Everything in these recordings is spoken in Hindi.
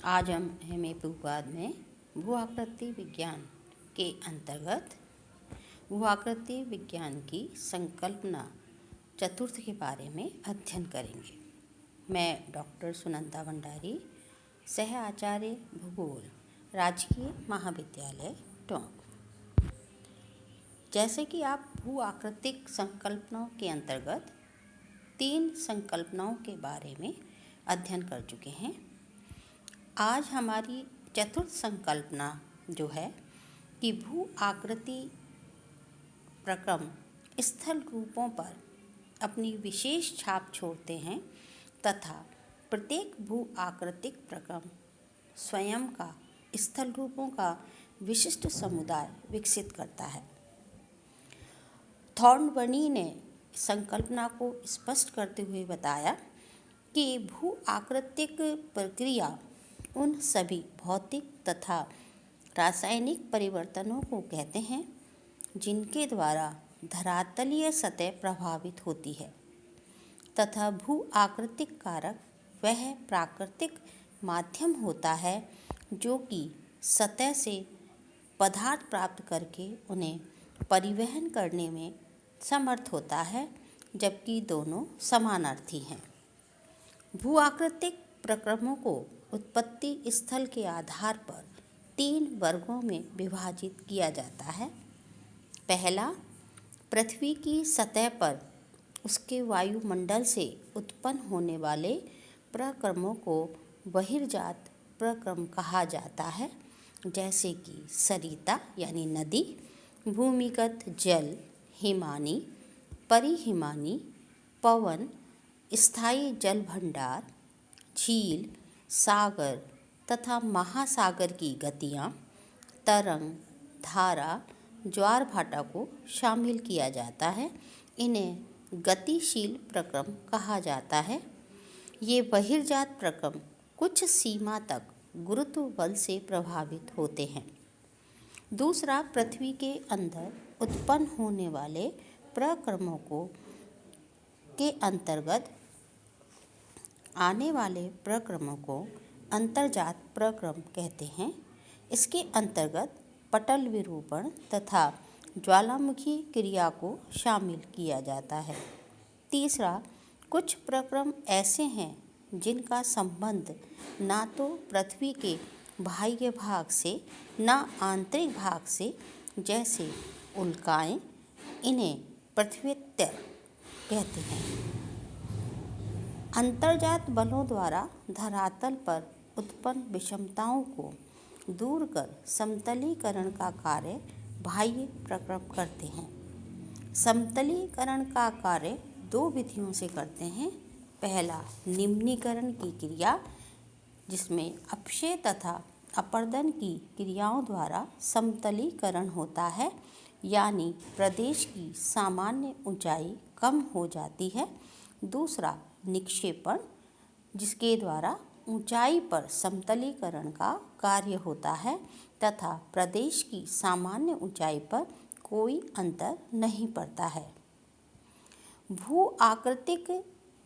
आज हम हेमीपुगाद में भू-आकृति विज्ञान के अंतर्गत भू-आकृति विज्ञान की संकल्पना चतुर्थ के बारे में अध्ययन करेंगे। मैं डॉक्टर सुनंदा भंडारी, सह आचार्य भूगोल, राजकीय महाविद्यालय टोंक। जैसे कि आप भू-आकृतिक संकल्पनाओं के अंतर्गत 3 संकल्पनाओं के बारे में अध्ययन कर चुके हैं। आज हमारी चतुर्थ संकल्पना जो है कि भू आकृति प्रक्रम स्थल रूपों पर अपनी विशेष छाप छोड़ते हैं तथा प्रत्येक भू आकृतिक प्रक्रम स्वयं का स्थल रूपों का विशिष्ट समुदाय विकसित करता है। थॉर्नबर्नी ने संकल्पना को स्पष्ट करते हुए बताया कि भू आकृतिक प्रक्रिया उन सभी भौतिक तथा रासायनिक परिवर्तनों को कहते हैं जिनके द्वारा धरातलीय सतह प्रभावित होती है तथा भू आकृतिक कारक वह प्राकृतिक माध्यम होता है जो कि सतह से पदार्थ प्राप्त करके उन्हें परिवहन करने में समर्थ होता है, जबकि दोनों समानार्थी हैं। भू आकृतिक प्रक्रमों को उत्पत्ति स्थल के आधार पर 3 वर्गों में विभाजित किया जाता है। पहला, पृथ्वी की सतह पर उसके वायुमंडल से उत्पन्न होने वाले प्रक्रमों को बहिर्जात प्रक्रम कहा जाता है, जैसे कि सरिता यानी नदी, भूमिगत जल, हिमानी, परिहिमानी, पवन, स्थायी जल भंडार, झील, सागर तथा महासागर की गतियाँ, तरंग, धारा, ज्वार भाटा को शामिल किया जाता है। इन्हें गतिशील प्रक्रम कहा जाता है। ये बहिर्जात प्रक्रम कुछ सीमा तक गुरुत्व बल से प्रभावित होते हैं। दूसरा, पृथ्वी के अंदर उत्पन्न होने वाले प्रक्रमों के अंतर्गत आने वाले प्रक्रमों को अंतर्जात प्रक्रम कहते हैं। इसके अंतर्गत पटल विरूपण तथा ज्वालामुखी क्रिया को शामिल किया जाता है। तीसरा, कुछ प्रक्रम ऐसे हैं जिनका संबंध ना तो पृथ्वी के बाह्य भाग से न आंतरिक भाग से, जैसे उल्काएं, इन्हें पृथ्वीत्तर कहते हैं। अंतर्जात बलों द्वारा धरातल पर उत्पन्न विषमताओं को दूर कर समतलीकरण का कार्य बाह्य प्रक्रम करते हैं। समतलीकरण का कार्य 2 विधियों से करते हैं। पहला, निम्नीकरण की क्रिया, जिसमें अपक्षय तथा अपर्दन की क्रियाओं द्वारा समतलीकरण होता है, यानी प्रदेश की सामान्य ऊंचाई कम हो जाती है। दूसरा, निक्षेपण, जिसके द्वारा ऊंचाई पर समतलीकरण का कार्य होता है तथा प्रदेश की सामान्य ऊंचाई पर कोई अंतर नहीं पड़ता है। भू आकृतिक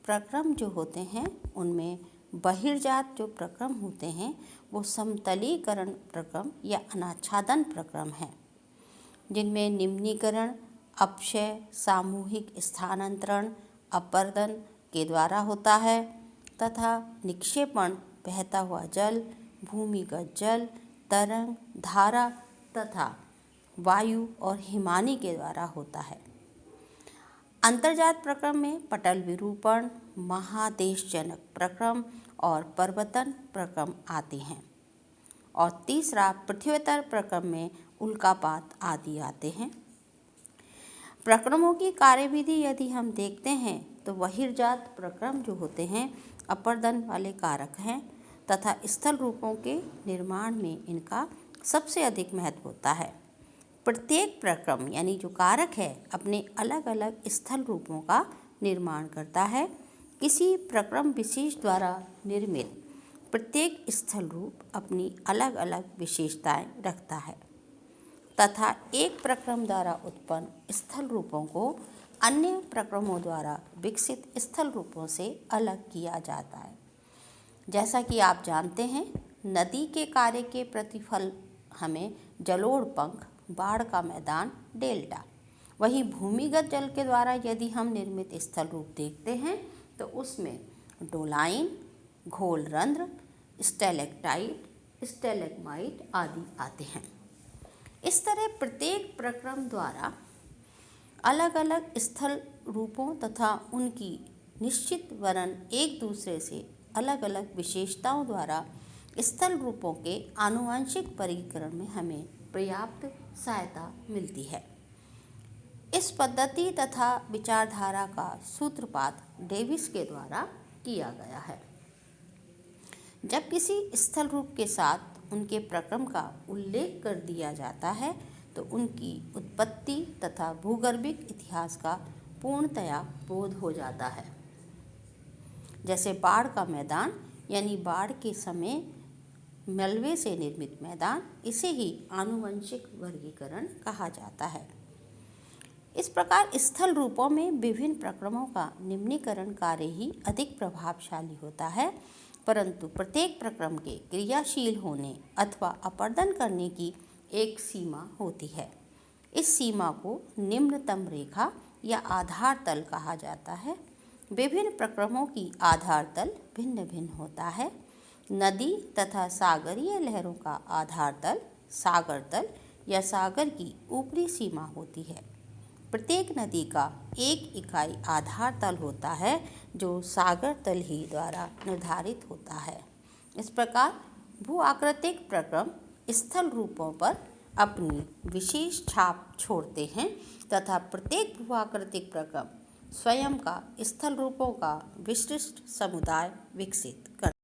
प्रक्रम जो होते हैं उनमें बहिर्जात जो प्रक्रम होते हैं वो समतलीकरण प्रक्रम या अनाच्छादन प्रक्रम हैं, जिनमें निम्नीकरण अपक्षय, सामूहिक स्थानांतरण, अपर्दन के द्वारा होता है तथा निक्षेपण बहता हुआ जल, भूमिगत जल, तरंग, धारा तथा वायु और हिमानी के द्वारा होता है। अंतर्जात प्रक्रम में पटल विरूपण, महादेशजनक प्रक्रम और पर्वतन प्रक्रम आते हैं। और तीसरा, पृथ्वीत्तर प्रक्रम में उल्कापात आदि आते हैं। प्रक्रमों की कार्यविधि यदि हम देखते हैं तो बहिर्जात प्रक्रम जो होते हैं अपर्दन वाले कारक हैं तथा स्थल रूपों के निर्माण में इनका सबसे अधिक महत्व होता है। प्रत्येक प्रक्रम यानी जो कारक है अपने अलग अलग स्थल रूपों का निर्माण करता है। किसी प्रक्रम विशेष द्वारा निर्मित प्रत्येक स्थल रूप अपनी अलग अलग विशेषताएं रखता है तथा एक प्रक्रम द्वारा उत्पन्न स्थल रूपों को अन्य प्रक्रमों द्वारा विकसित स्थल रूपों से अलग किया जाता है। जैसा कि आप जानते हैं, नदी के कार्य के प्रतिफल हमें जलोढ़ पंख, बाढ़ का मैदान, डेल्टा। वहीं भूमिगत जल के द्वारा यदि हम निर्मित स्थल रूप देखते हैं तो उसमें डोलाइन, घोल रंध्र, स्टैलेक्टाइट, स्टैलेग्माइट आदि आते हैं। इस तरह प्रत्येक प्रक्रम द्वारा अलग अलग स्थल रूपों तथा उनकी निश्चित वरन एक दूसरे से अलग अलग विशेषताओं द्वारा स्थल रूपों के आनुवंशिक वर्गीकरण में हमें पर्याप्त सहायता मिलती है। इस पद्धति तथा विचारधारा का सूत्रपात डेविस के द्वारा किया गया है। जब किसी स्थल रूप के साथ उनके प्रक्रम का उल्लेख कर दिया जाता है तो उनकी उत्पत्ति तथा भूगर्भिक इतिहास का पूर्णतया बोध हो जाता है। जैसे बाढ़ का मैदान यानी बाढ़ के समय मलबे से निर्मित मैदान, इसे ही आनुवंशिक वर्गीकरण कहा जाता है। इस प्रकार स्थल रूपों में विभिन्न प्रक्रमों का निम्नीकरण कार्य ही अधिक प्रभावशाली होता है, परंतु प्रत्येक प्रक्रम के क्रियाशील होने अथवा अपर्दन करने की एक सीमा होती है। इस सीमा को निम्नतम रेखा या आधार तल कहा जाता है। विभिन्न प्रक्रमों की आधार तल भिन्न भिन्न होता है। नदी तथा सागरीय लहरों का आधार तल सागर तल या सागर की ऊपरी सीमा होती है। प्रत्येक नदी का एक इकाई आधार तल होता है जो सागर तल ही द्वारा निर्धारित होता है। इस प्रकार भू आकृतिक प्रक्रम स्थल रूपों पर अपनी विशेष छाप छोड़ते हैं तथा प्रत्येक भू आकृतिक प्रक्रम स्वयं का स्थल रूपों का विशिष्ट समुदाय विकसित करता है।